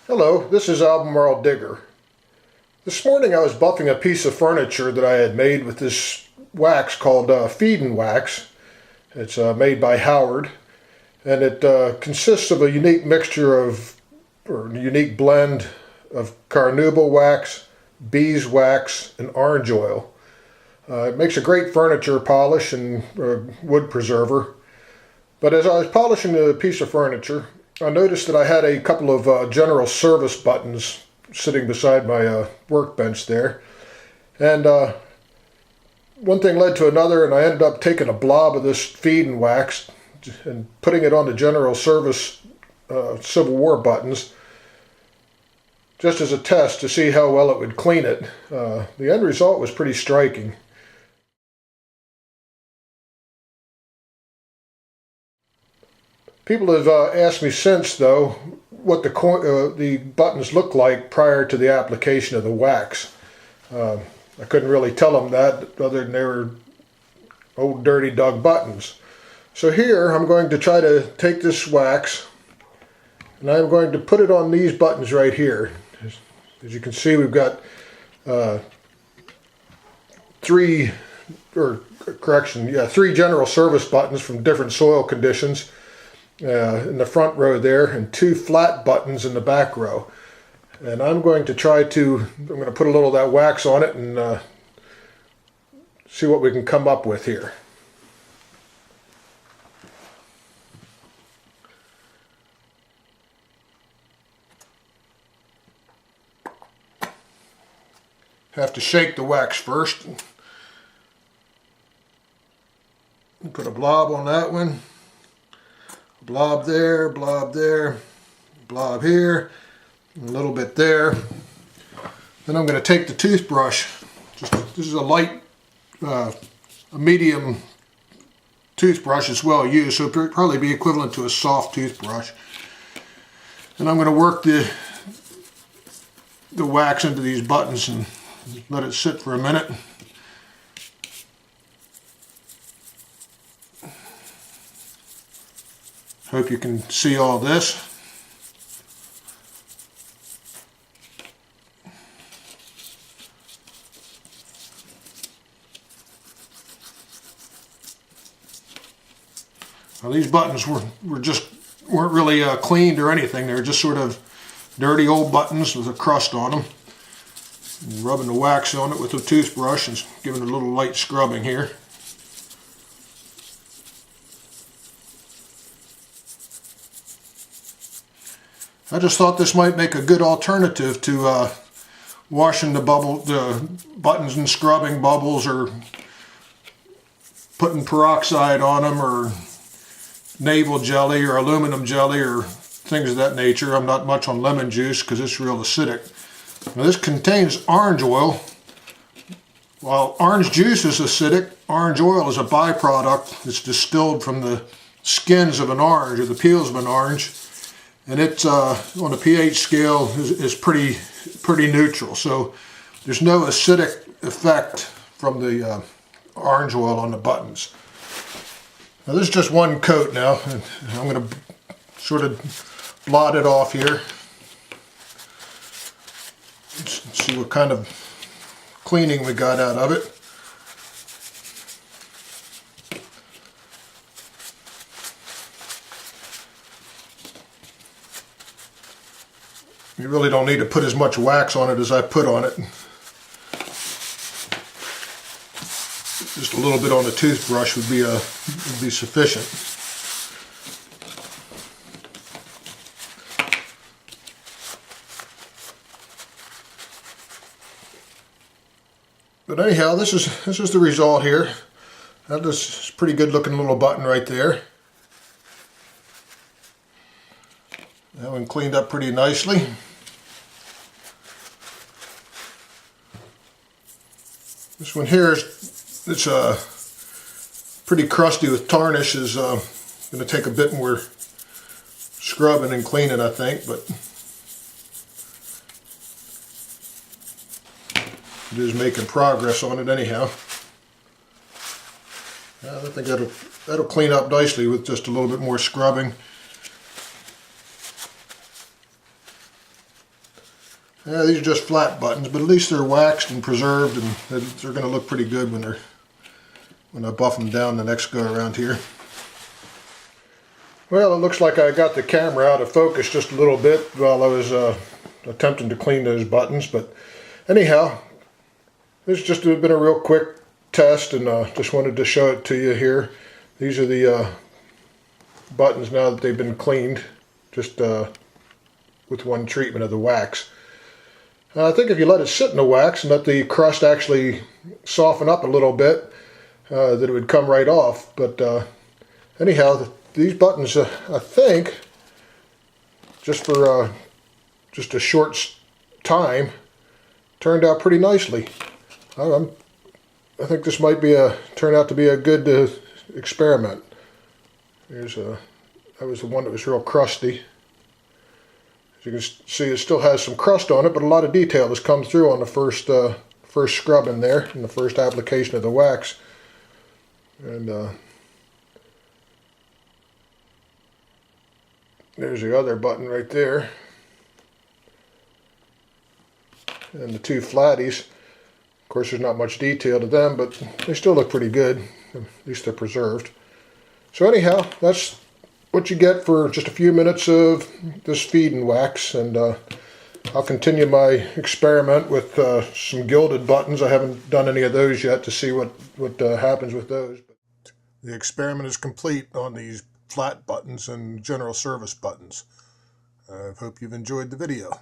Hello, this is Albemarle Digger. This morning I was buffing a piece of furniture that I had made with this wax called Feed-N Wax. It's made by Howard, and it consists of a unique mixture of, or a unique blend of carnauba wax, beeswax, and orange oil. It makes a great furniture polish and wood preserver. But as I was polishing the piece of furniture, I noticed that I had a couple of general service buttons sitting beside my workbench there. And one thing led to another, and I ended up taking a blob of this Feed-N Wax and putting it on the general service Civil War buttons just as a test to see how well it would clean it. The end result was pretty striking. People have asked me since, though, what the buttons look like prior to the application of the wax. I couldn't really tell them that, other than they were old dirty dug buttons. So here I'm going to try to take this wax and I'm going to put it on these buttons right here. As you can see, we've got three general service buttons from different soil conditions in the front row there, and two flat buttons in the back row. And I'm going to put a little of that wax on it and see what we can come up with here. Have to shake the wax first. Put a blob on that one. Blob there, blob there, blob here, a little bit there. Then I'm going to take the toothbrush. This is a light, a medium toothbrush. It's well used, so it'll probably be equivalent to a soft toothbrush. And I'm going to work the wax into these buttons and let it sit for a minute. Hope you can see all this. Now these buttons weren't really cleaned or anything. They're just sort of dirty old buttons with a crust on them. And rubbing the wax on it with a toothbrush and giving it a little light scrubbing here. I just thought this might make a good alternative to washing the buttons and scrubbing bubbles, or putting peroxide on them, or navel jelly or aluminum jelly or things of that nature. I'm not much on lemon juice because it's real acidic. Now this contains orange oil. While orange juice is acidic, orange oil is a byproduct that's distilled from the skins of an orange, or the peels of an orange. And it's on the pH scale is pretty neutral, so there's no acidic effect from the orange oil on the buttons. Now this is just one coat now, and I'm going to sort of blot it off here. Let's see what kind of cleaning we got out of it. You really don't need to put as much wax on it as I put on it. Just a little bit on the toothbrush would be sufficient. But anyhow, this is the result here. That is a pretty good looking little button right there. That one cleaned up pretty nicely. This one here it's pretty crusty with tarnish. Is going to take a bit more scrubbing and cleaning, I think. But It is making progress on it anyhow. I think that'll clean up nicely with just a little bit more scrubbing. Yeah, these are just flat buttons, but at least they're waxed and preserved, and they're going to look pretty good when I buff them down the next go around here. Well, it looks like I got the camera out of focus just a little bit while I was attempting to clean those buttons, but anyhow, this has just been a real quick test, and just wanted to show it to you here. These are the buttons now that they've been cleaned, just with one treatment of the wax. I think if you let it sit in the wax and let the crust actually soften up a little bit, that it would come right off. But anyhow, these buttons, I think, just for just a short time, turned out pretty nicely. I think this might be turn out to be a good experiment. That was the one that was real crusty. As you can see, it still has some crust on it, but a lot of detail has come through on the first scrubbing there, in the first application of the wax. And there's the other button right there. And the two flatties. Of course, there's not much detail to them, but they still look pretty good. At least they're preserved. So anyhow, that's what you get for just a few minutes of this feed-in wax, and I'll continue my experiment with some gilded buttons. I haven't done any of those yet to see what happens with those. But the experiment is complete on these flat buttons and general service buttons. I hope you've enjoyed the video.